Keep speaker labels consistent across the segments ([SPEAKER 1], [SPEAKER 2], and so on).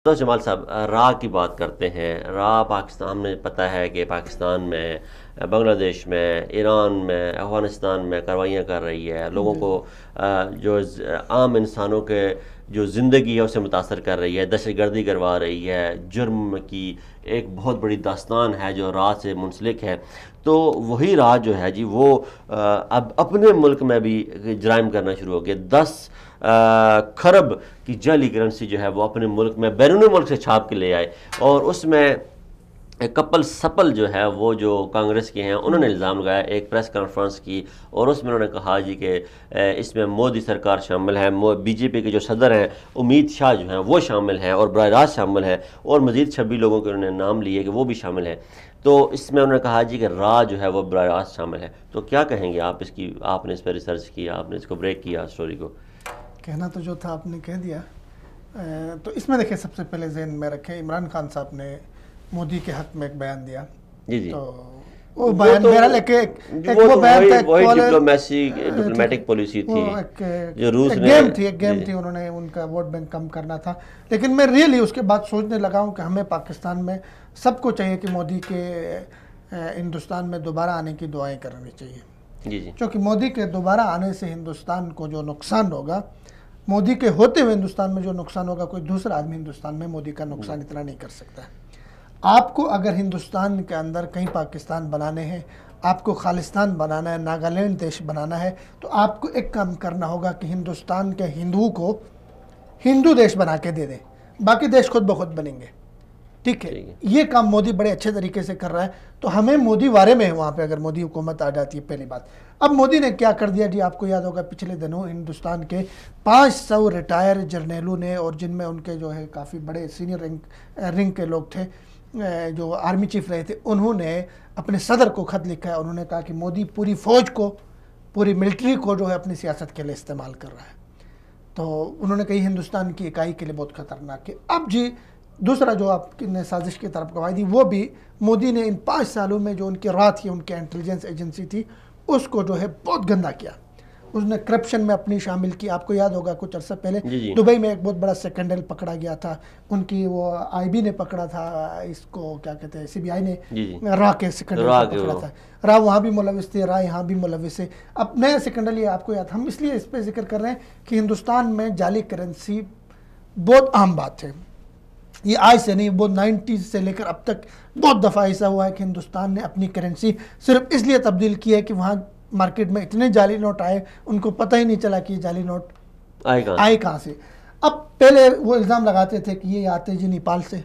[SPEAKER 1] تو جمال صاحب راہ کی بات کرتے ہیں. راہ پاکستان، ہم نے پتہ ہے کہ پاکستان میں، بنگلہ دیش میں، ایران میں، افغانستان میں کارروائیاں کر رہی ہے، لوگوں کو جو عام انسانوں کے جو زندگی ہے اسے متاثر کر رہی ہے، دہشت گردی کروا رہی ہے، جرم کی ایک بہت بڑی داستان ہے جو راہ سے منسلک ہے. تو وہی راہ جو ہے جی وہ اب اپنے ملک میں بھی جرائم کرنا شروع ہو گیا. 10 کھرب کی جعلی کرنسی جو ہے وہ اپنے ملک میں بیرون ملک سے چھاپ کے لے آئے، اور اس میں کپل سپل جو ہے وہ جو کانگریس کے ہیں انہوں نے الزام لگایا، ایک پریس کانفرنس کی، اور اس میں انہوں نے کہا جی کہ اس میں مودی سرکار شامل ہے، بی جے پی کے جو صدر ہیں امت شاہ جو ہیں وہ شامل ہیں، اور براہ راست شامل ہیں، اور مزید 26 لوگوں کے انہوں نے نام لیے کہ وہ بھی شامل ہیں. تو اس میں انہوں نے کہا جی کہ راہ جو ہے وہ براہ راست شامل ہے. تو کیا کہیں گے آپ اس کی؟ آپ نے اس پہ ریسرچ کیا، آپ نے اس کو بریک کیا اسٹوری کو.
[SPEAKER 2] کہنا تو جو تھا آپ نے کہہ دیا. تو اس میں دیکھیں، سب سے پہلے ذہن میں رکھیں، عمران خان صاحب نے مودی کے حق میں ایک بیان دیا.
[SPEAKER 1] جی
[SPEAKER 2] تو وہ بیان میرا لے کے وہ بیان تھا،
[SPEAKER 1] وہی ڈپلومیٹک پالیسی تھی جو روس نے،
[SPEAKER 2] ایک گیم تھی، انہوں نے ان کا ووٹ بینک کم کرنا تھا. لیکن میں ریئلی اس کے بعد سوچنے لگا ہوں کہ ہمیں پاکستان میں سب کو چاہیے کہ مودی کے ہندوستان میں دوبارہ آنے کی دعائیں کرنی چاہیے.
[SPEAKER 1] جی جی
[SPEAKER 2] کیونکہ مودی کے دوبارہ آنے سے ہندوستان کو جو نقصان ہوگا، مودی کے ہوتے ہوئے ہندوستان میں جو نقصان ہوگا، کوئی دوسرا آدمی ہندوستان میں مودی کا نقصان اتنا نہیں کر سکتا ہے. آپ کو اگر ہندوستان کے اندر کہیں پاکستان بنانے ہیں، آپ کو خالستان بنانا ہے، ناگالینڈ دیش بنانا ہے، تو آپ کو ایک کام کرنا ہوگا کہ ہندوستان کے ہندوؤں کو ہندو دیش بنا کے دے دیں، باقی دیش خود بخود بنیں گے. ٹھیک ہے، یہ کام مودی بڑے اچھے طریقے سے کر رہا ہے. تو ہمیں مودی وارے میں ہے وہاں پہ، اگر مودی حکومت آ جاتی ہے. پہلی بات، اب مودی نے کیا کر دیا جی، آپ کو یاد ہوگا پچھلے دنوں ہندوستان کے 500 ریٹائر جرنیلوں نے، اور جن میں ان کے جو ہے کافی بڑے سینئر رینک کے لوگ تھے جو آرمی چیف رہے تھے، انہوں نے اپنے صدر کو خط لکھا ہے. انہوں نے کہا کہ مودی پوری فوج کو، پوری ملٹری کو جو ہے اپنی سیاست کے لیے استعمال کر رہا ہے. تو انہوں نے کہی ہندوستان کی اکائی کے لیے بہت خطرناک ہے. اب جی دوسرا جو آپ نے سازش کی طرف گواہی دی، وہ بھی مودی نے ان 5 سالوں میں جو ان کی راہ تھی، ان کی انٹیلیجنس ایجنسی تھی، اس کو جو ہے بہت گندا کیا. اس نے کرپشن میں اپنی شامل کی. آپ کو یاد ہوگا کچھ عرصہ پہلے دبئی میں ایک بہت بڑا سیکنڈل پکڑا گیا تھا. ان کی وہ آئی بی نے پکڑا تھا، اس کو کیا کہتے ہیں، سی بی آئی نے راہ کے سیکنڈل پکڑا تھا. راہ وہاں بھی ملوث تھے، راہ یہاں بھی ملوث ہے. اب نیا سیکنڈل یہ آپ کو یاد، ہم اس لیے اس پہ ذکر کر رہے ہیں کہ ہندوستان میں جعلی کرنسی بہت عام بات ہے. یہ آج سے نہیں، بہت 90s سے لے کر اب تک بہت دفعہ ایسا ہوا ہے کہ ہندوستان نے اپنی کرنسی صرف اس لیے تبدیل کی ہے کہ وہاں مارکیٹ میں اتنے جعلی نوٹ آئے، ان کو پتہ ہی نہیں چلا کہ یہ جعلی نوٹ آئے کہاں سے. اب پہلے وہ الزام لگاتے تھے کہ یہ آتے جی نیپال سے،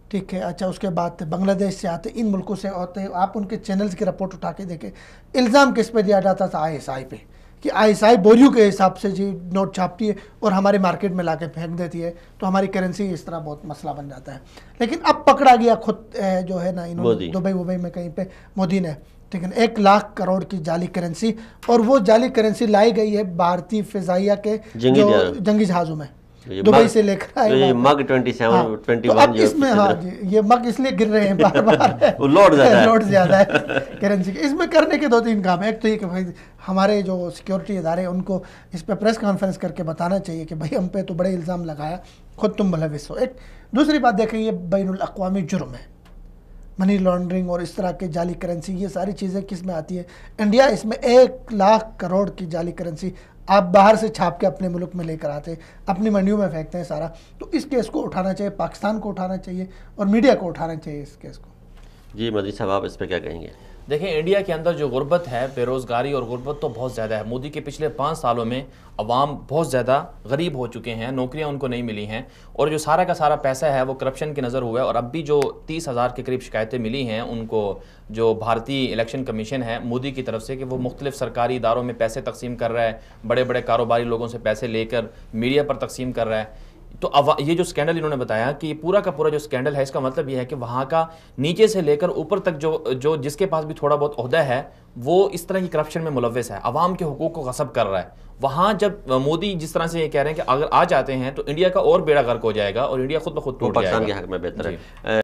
[SPEAKER 2] ٹھیک ہے، اچھا اس کے بعد بنگلہ دیش سے آتے، ان ملکوں سے آتے. آپ ان کے چینلز کی رپورٹ اٹھا کے دیکھیں، الزام کس پہ دیا جاتا تھا؟ آئی ایس آئی پہ، کہ آئی ایس آئی بوریوں کے حساب سے جی نوٹ چھاپتی ہے اور ہمارے مارکیٹ میں لا کے پھینک دیتی ہے، تو ہماری کرنسی اس طرح بہت مسئلہ بن جاتا ہے. لیکن اب پکڑا گیا خود جو ہے نا، انہوں نے دبئی میں کہیں پہ مودی نے، ٹھیک ہے، 1 لاکھ کروڑ کی جعلی کرنسی، اور وہ جعلی کرنسی لائی گئی ہے بھارتی فضائیہ کے جنگی جہازوں میں، دبئی سے لے کر آئے.
[SPEAKER 1] مگ 27 21
[SPEAKER 2] اب اس میں ہاں جی، یہ مگ اس لیے گر رہے ہیں بار بار، لوڈ زیادہ ہے کرنسی کے. اس میں کرنے کے 2-3 کام ہیں. ایک تو یہ کہ بھائی ہمارے جو سیکیورٹی ادارے، ان کو اس پہ پریس کانفرنس کر کے بتانا چاہیے کہ بھائی ہم پہ تو بڑے الزام لگایا، خود تم ملوث ہو. ایک دوسری بات دیکھیں، یہ بین الاقوامی جرم ہے، منی لانڈرنگ اور اس طرح کے جعلی کرنسی، یہ ساری چیزیں کس میں آتی ہے؟ انڈیا اس میں 1 لاکھ کروڑ کی جعلی کرنسی آپ باہر سے چھاپ کے اپنے ملک میں لے کر آتے، اپنی منڈیوں میں پھینکتے ہیں سارا. تو اس کیس کو اٹھانا چاہیے، پاکستان کو اٹھانا چاہیے، اور میڈیا کو اٹھانا چاہیے اس کیس کو.
[SPEAKER 1] جی مدنی صاحب، آپ اس پہ کیا کہیں گے؟
[SPEAKER 3] دیکھیں، انڈیا کے اندر جو غربت ہے، بے روزگاری اور غربت تو بہت زیادہ ہے. مودی کے پچھلے 5 سالوں میں عوام بہت زیادہ غریب ہو چکے ہیں، نوکریاں ان کو نہیں ملی ہیں، اور جو سارا کا سارا پیسہ ہے وہ کرپشن کی نظر ہوا ہے. اور اب بھی جو 30,000 کے قریب شکایتیں ملی ہیں ان کو، جو بھارتی الیکشن کمیشن ہے مودی کی طرف سے، کہ وہ مختلف سرکاری اداروں میں پیسے تقسیم کر رہا ہے، بڑے بڑے کاروباری لوگوں سے پیسے لے کر میڈیا پر تقسیم کر رہا ہے. تو یہ جو سکینڈل انہوں نے بتایا کہ یہ پورا کا پورا جو سکینڈل ہے، اس کا مطلب یہ ہے کہ وہاں کا نیچے سے لے کر اوپر تک جو جس کے پاس بھی تھوڑا بہت عہدہ ہے، وہ اس طرح کی کرپشن میں ملوث ہے، عوام کے حقوق کو غصب کر رہا ہے. وہاں جب مودی جس طرح سے یہ کہہ رہے ہیں کہ اگر آ جاتے ہیں تو انڈیا کا اور بیڑا غرق ہو جائے گا، اور انڈیا خود بخود ٹوٹ جائے گا.
[SPEAKER 1] پاکستان کے حق میں بہتر ہے.